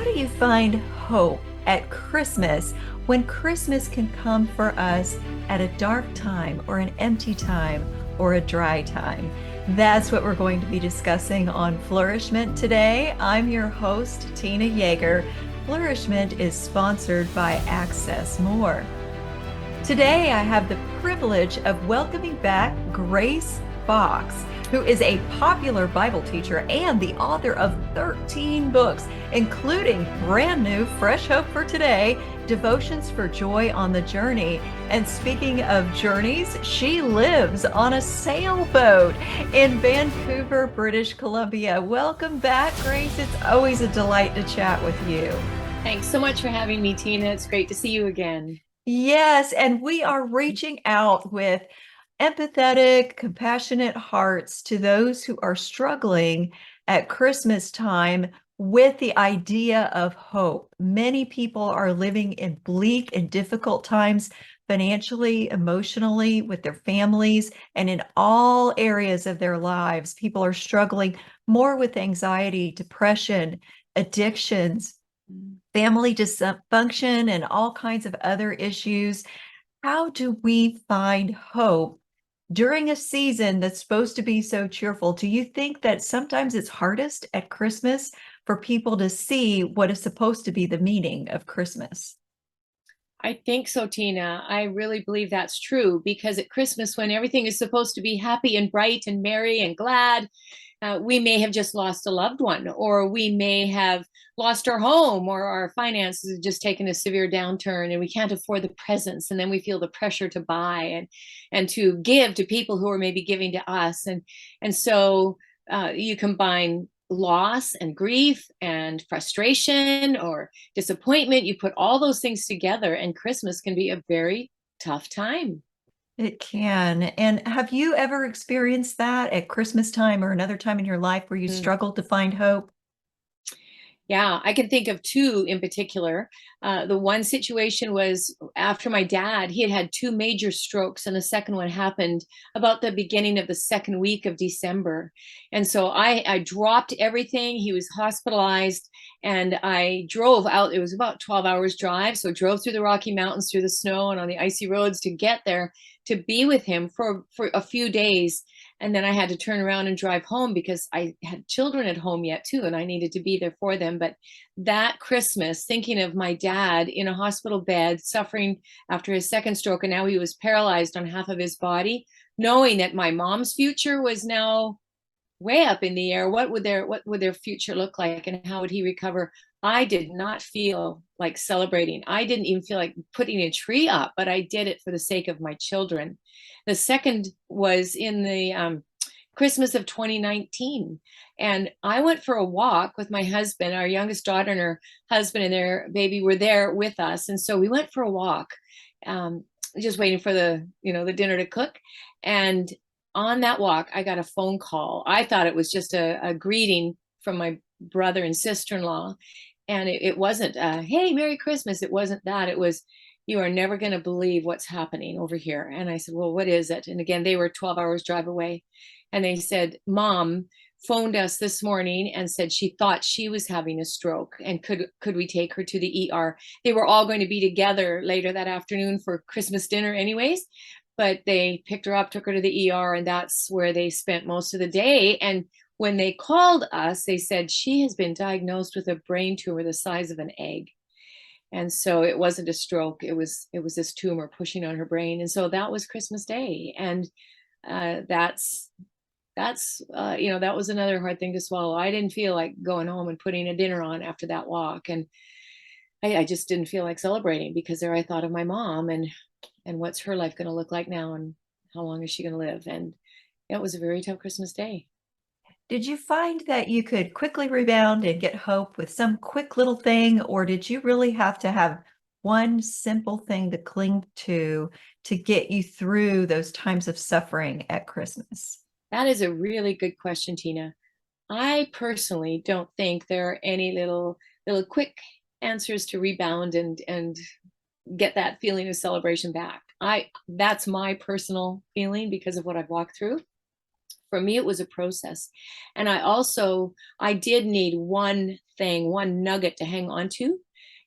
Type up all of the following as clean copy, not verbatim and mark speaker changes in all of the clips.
Speaker 1: do you find hope at Christmas when Christmas can come for us at a dark time or an empty time or a dry time? That's what we're going to be discussing on Flourish-Meant today. I'm your host, Tina Yeager. Flourish-Meant is sponsored by Access More. Today, I have the privilege of welcoming back Grace Fox, who is a popular Bible teacher and the author of 13 books, including brand new Fresh Hope for Today, Devotions for Joy on the Journey. And speaking of journeys, she lives on a sailboat in Vancouver, British Columbia. Welcome back, Grace. It's always a delight to chat with you.
Speaker 2: Thanks so much for having me, Tina. It's great to see you again.
Speaker 1: Yes, and we are reaching out with empathetic, compassionate hearts to those who are struggling at Christmas time with the idea of hope. Many people are living in bleak and difficult times financially, emotionally, with their families, and in all areas of their lives. People are struggling more with anxiety, depression, addictions, family dysfunction, and all kinds of other issues. How do we find hope during a season that's supposed to be so cheerful? Do you think that sometimes it's hardest at Christmas for people to see what is supposed to be the meaning of Christmas?
Speaker 2: I think so, Tina. I really believe that's true because at Christmas, when everything is supposed to be happy and bright and merry and glad, we may have just lost a loved one, or we may have lost our home, or our finances have just taken a severe downturn and we can't afford the presents. And then we feel the pressure to buy and to give to people who are maybe giving to us. And so you combine loss and grief and frustration or disappointment. You put all those things together, and Christmas can be a very tough time.
Speaker 1: It can. And have you ever experienced that at Christmas time or another time in your life where you
Speaker 2: Mm.
Speaker 1: struggled to find hope?
Speaker 2: Yeah, I can think of two in particular. The one situation was after my dad, he had had two major strokes, and the second one happened about the beginning of the second week of December. And so I dropped everything. He was hospitalized, and I drove out. It was about 12 hours drive. So I drove through the Rocky Mountains, through the snow and on the icy roads to get there to be with him for a few days. And then I had to turn around and drive home because I had children at home yet too, and I needed to be there for them. But that Christmas, thinking of my dad in a hospital bed, suffering after his second stroke, and now he was paralyzed on half of his body, knowing that my mom's future was now way up in the air. What would their future look like, and how would he recover? I did not feel like celebrating. I didn't even feel like putting a tree up, but I did it for the sake of my children. The second was in the Christmas of 2019. And I went for a walk with my husband. Our youngest daughter and her husband and their baby were there with us. And so we went for a walk, um, just waiting for the dinner to cook. And on that walk, I got a phone call. I thought it was just a greeting from my brother and sister-in-law. And it wasn't, hey, Merry Christmas. It wasn't that. It was, you are never going to believe what's happening over here. And I said, well, what is it? And again, they were 12 hours drive away. And they said, Mom phoned us this morning and said she thought she was having a stroke, and could we take her to the ER? They were all going to be together later that afternoon for Christmas dinner anyways, but they picked her up, took her to the ER, and that's where they spent most of the day. And when they called us, they said she has been diagnosed with a brain tumor the size of an egg. And so it wasn't a stroke, it was this tumor pushing on her brain. And so that was Christmas Day. And that's that was another hard thing to swallow. I didn't feel like going home and putting a dinner on after that walk. And I just didn't feel like celebrating, because there I thought of my mom, and what's her life going to look like now, and how long is she going to live? And it was a very tough Christmas Day.
Speaker 1: Did you find that you could quickly rebound and get hope with some quick little thing, or did you really have to have one simple thing to cling to get you through those times of suffering at Christmas?
Speaker 2: That is a really good question, Tina. I personally don't think there are any little quick answers to rebound and get that feeling of celebration back. I That's my personal feeling because of what I've walked through. for me, it was a process. And I did need one thing, one nugget to hang on to.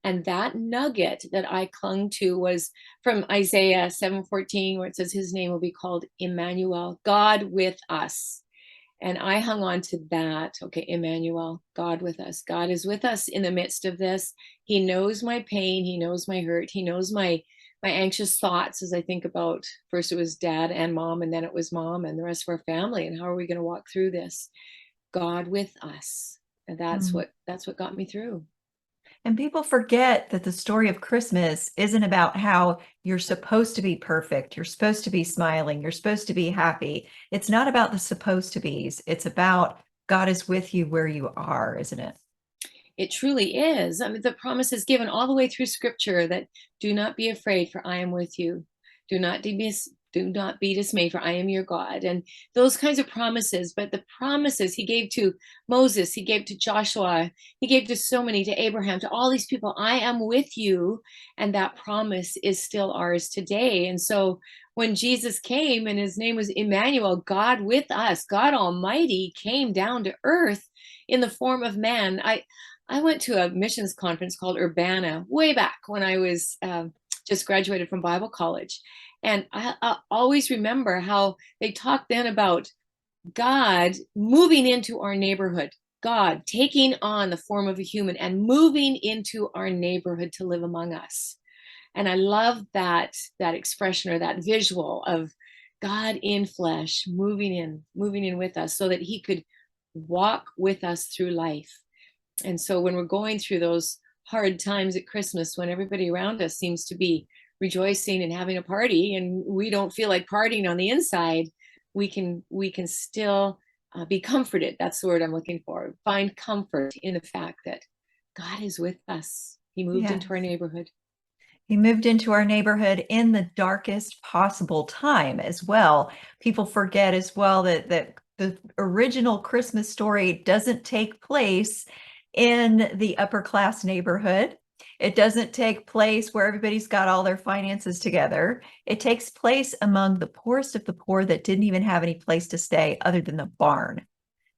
Speaker 2: And that nugget that I clung to was from Isaiah 7:14, where it says his name will be called Immanuel, God with us. And I hung on to that. Okay, Immanuel, God with us. God is with us in the midst of this. He knows my pain. He knows my hurt. He knows my anxious thoughts as I think about, first it was dad and mom, and then it was mom and the rest of our family. And how are we going to walk through this? God with us. And that's what got me through.
Speaker 1: And people forget that the story of Christmas isn't about how you're supposed to be perfect. You're supposed to be smiling. You're supposed to be happy. It's not about the supposed to be's. It's about God is with you where you are, isn't it?
Speaker 2: It truly is. I mean, the promise is given all the way through scripture that do not be afraid, for I am with you. Do not be dismayed, for I am your God. And those kinds of promises, but the promises he gave to Moses, he gave to Joshua, he gave to so many, to Abraham, to all these people, I am with you. And that promise is still ours today. And so when Jesus came and his name was Immanuel, God with us, God Almighty came down to earth in the form of man. I went to a missions conference called Urbana way back when I was just graduated from Bible college. And I always remember how they talked then about God moving into our neighborhood, God taking on the form of a human and moving into our neighborhood to live among us. And I love that expression or that visual of God in flesh moving in with us so that he could walk with us through life. And so when we're going through those hard times at Christmas, when everybody around us seems to be rejoicing and having a party and we don't feel like partying on the inside, we can still be comforted. That's the word I'm looking for. Find comfort in the fact that God is with us. He moved
Speaker 1: Yeah.
Speaker 2: into our neighborhood.
Speaker 1: He moved into our neighborhood in the darkest possible time as well. People forget as well that the original Christmas story doesn't take place in the upper class neighborhood. It doesn't take place where everybody's got all their finances together. It takes place among the poorest of the poor that didn't even have any place to stay other than the barn.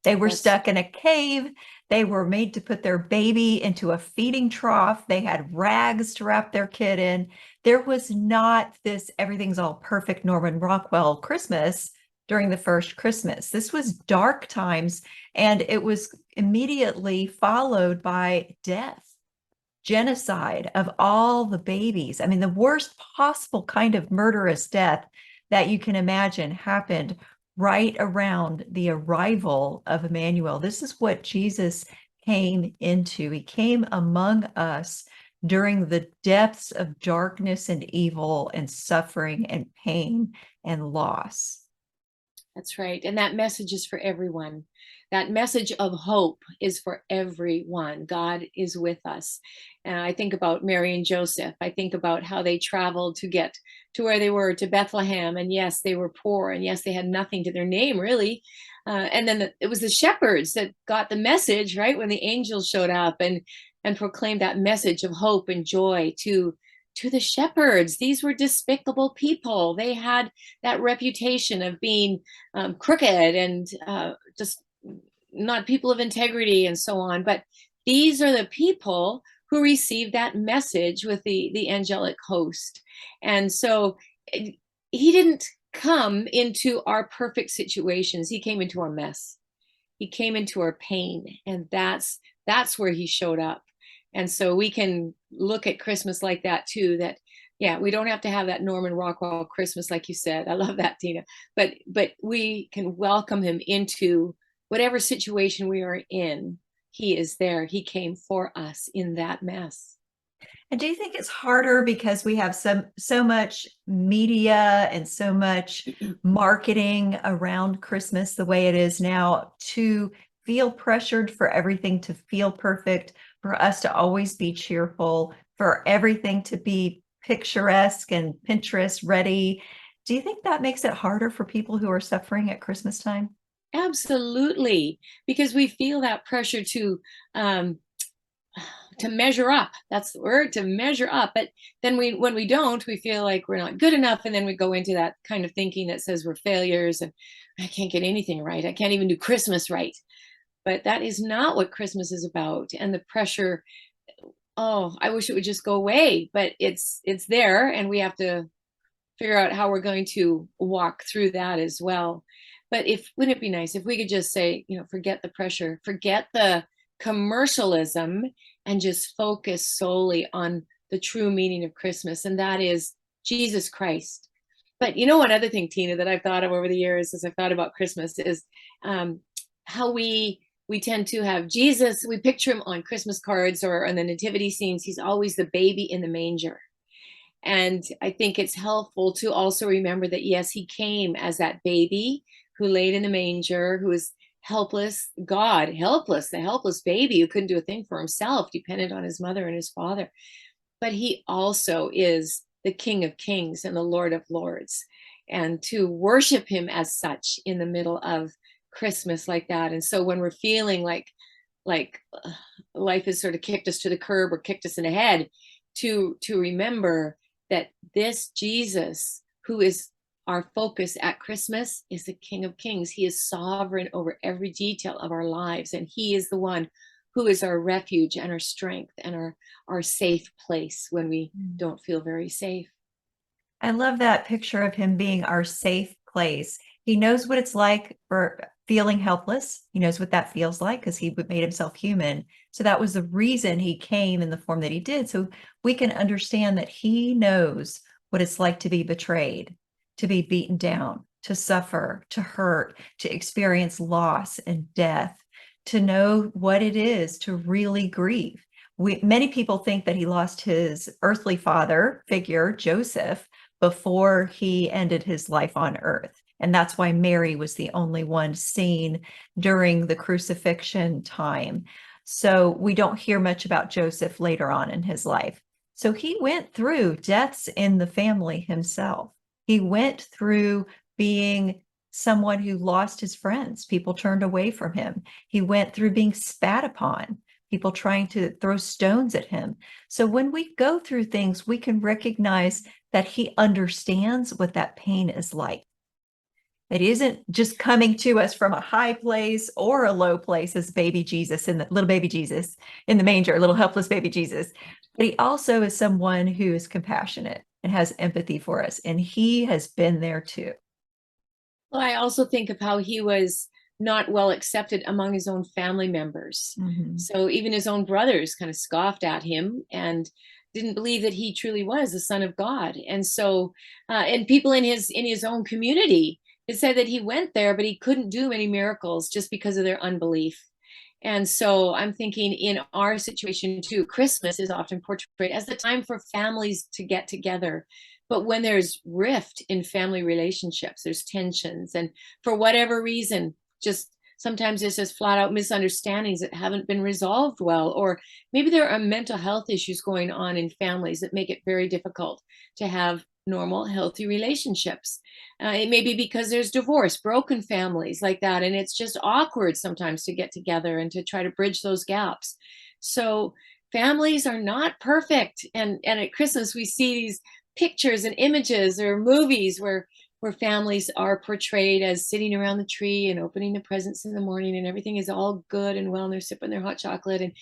Speaker 1: They were
Speaker 2: That's
Speaker 1: stuck in a cave. They were made to put their baby into a feeding trough. They had rags to wrap their kid in. There was not this everything's all perfect Norman Rockwell Christmas during the first Christmas. This was dark times, and it was immediately followed by death, genocide of all the babies. I mean, the worst possible kind of murderous death that you can imagine happened right around the arrival of Immanuel. This is what Jesus came into. He came among us during the depths of darkness and evil and suffering and pain and loss.
Speaker 2: That's right. And that message is for everyone. That message of hope is for everyone. God is with us. And I think about Mary and Joseph. I think about how they traveled to get to where they were, to Bethlehem. And yes, they were poor. And yes, they had nothing to their name, really. And then it was the shepherds that got the message, right? When the angels showed up and proclaimed that message of hope and joy to the shepherds. These were despicable people. They had that reputation of being crooked and just not people of integrity and so on. But these are the people who received that message with the angelic host. And so he didn't come into our perfect situations. He came into our mess. He came into our pain. And that's where he showed up. And so we can look at Christmas like that too, that yeah, we don't have to have that Norman Rockwell Christmas like you said. I love that, Tina. But we can welcome him into whatever situation we are in. He is there. He came for us in that mess.
Speaker 1: And do you think it's harder because we have so much media and so much marketing around Christmas the way it is now to feel pressured for everything to feel perfect, for us to always be cheerful, for everything to be picturesque and Pinterest ready? Do you think that makes it harder for people who are suffering at Christmas time?
Speaker 2: Absolutely, because we feel that pressure to to measure up. That's the word, to measure up. But then when we don't, we feel like we're not good enough. And then we go into that kind of thinking that says we're failures and I can't get anything right. I can't even do Christmas right. But that is not what Christmas is about. And the pressure, oh, I wish it would just go away, but it's there and we have to figure out how we're going to walk through that as well. But if wouldn't it be nice if we could just say, forget the pressure, forget the commercialism, and just focus solely on the true meaning of Christmas, and that is Jesus Christ. But one other thing, Tina, that I've thought of over the years as I've thought about Christmas is how we tend to have Jesus. We picture him on Christmas cards or on the nativity scenes. He's always the baby in the manger. And I think it's helpful to also remember that, yes, he came as that baby who laid in the manger, who was helpless, God, helpless, the helpless baby who couldn't do a thing for himself, dependent on his mother and his father. But he also is the King of Kings and the Lord of Lords. And to worship him as such in the middle of Christmas like that. And so when we're feeling like life has sort of kicked us to the curb or kicked us in the head, to remember that this Jesus, who is our focus at Christmas, is the King of Kings. He is sovereign over every detail of our lives. And he is the one who is our refuge and our strength and our safe place when we don't feel very safe.
Speaker 1: I love that picture of him being our safe place. He knows what it's like for feeling helpless. He knows what that feels like because he made himself human. So that was the reason he came in the form that he did. So we can understand that he knows what it's like to be betrayed, to be beaten down, to suffer, to hurt, to experience loss and death, to know what it is to really grieve. Many people think that he lost his earthly father figure, Joseph, before he ended his life on earth. And that's why Mary was the only one seen during the crucifixion time. So we don't hear much about Joseph later on in his life. So he went through deaths in the family himself. He went through being someone who lost his friends. People turned away from him. He went through being spat upon, people trying to throw stones at him. So when we go through things, we can recognize that he understands what that pain is like. It isn't just coming to us from a high place or a low place as baby Jesus, in the little baby Jesus in the manger, little helpless baby Jesus. But he also is someone who is compassionate and has empathy for us. And he has been there too.
Speaker 2: Well, I also think of how he was not well accepted among his own family members.
Speaker 1: Mm-hmm.
Speaker 2: So even his own brothers kind of scoffed at him and didn't believe that he truly was the Son of God. And so, and people in his own community, it said that he went there, but he couldn't do many miracles just because of their unbelief. And so I'm thinking in our situation too, Christmas is often portrayed as the time for families to get together. But when there's rift in family relationships, there's tensions. And for whatever reason, just sometimes it's just flat out misunderstandings that haven't been resolved well. Or maybe there are mental health issues going on in families that make it very difficult to have normal, healthy relationships. It may be because there's divorce, broken families like that, and it's just awkward sometimes to get together and to try to bridge those gaps. So families are not perfect, and at Christmas we see these pictures and images or movies where families are portrayed as sitting around the tree and opening the presents in the morning, and everything is all good and well, and they're sipping their hot chocolate, and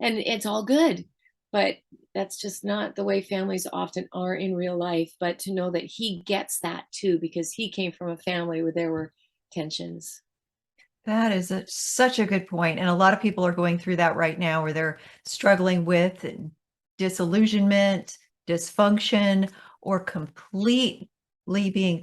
Speaker 2: it's all good. But that's just not the way families often are in real life. But to know that he gets that too, because he came from a family where there were tensions.
Speaker 1: That is such a good point. And a lot of people are going through that right now where they're struggling with disillusionment, dysfunction, or completely being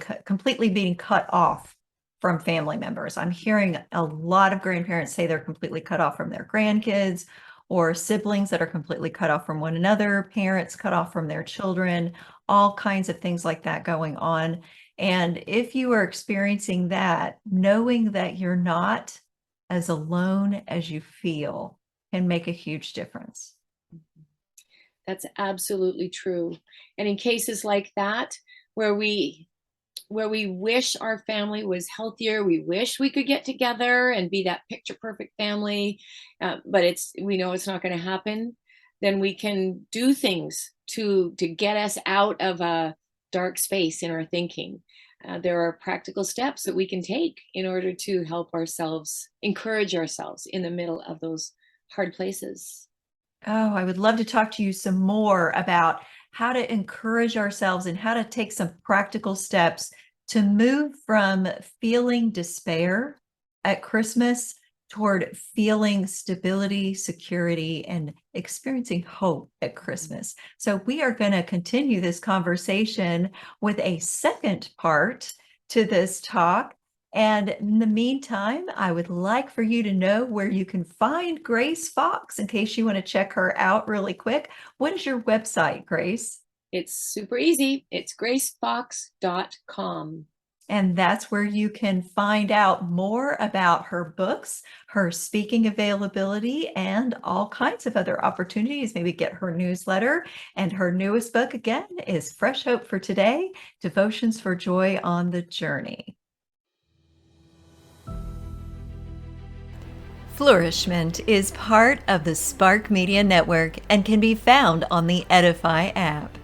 Speaker 1: cut off from family members. I'm hearing a lot of grandparents say they're completely cut off from their grandkids, or siblings that are completely cut off from one another, parents cut off from their children, all kinds of things like that going on. And if you are experiencing that, knowing that you're not as alone as you feel can make a huge difference.
Speaker 2: That's absolutely true. And in cases like that, where we where we wish our family was healthier. We wish we could get together and be that picture perfect family, but we know it's not going to happen. Then we can do things to get us out of a dark space in our thinking. There are practical steps that we can take in order to help ourselves, encourage ourselves in the middle of those hard places.
Speaker 1: Oh, I would love to talk to you some more about how to encourage ourselves and how to take some practical steps to move from feeling despair at Christmas toward feeling stability, security, and experiencing hope at Christmas. So, we are going to continue this conversation with a second part to this talk. And in the meantime, I would like for you to know where you can find Grace Fox in case you want to check her out really quick. What is your website, Grace?
Speaker 2: It's super easy. It's gracefox.com.
Speaker 1: And that's where you can find out more about her books, her speaking availability, and all kinds of other opportunities. Maybe get her newsletter. And her newest book, again, is Fresh Hope for Today, Devotions for Joy on the Journey. Flourish-Meant is part of the Spark Media Network and can be found on the Edify app.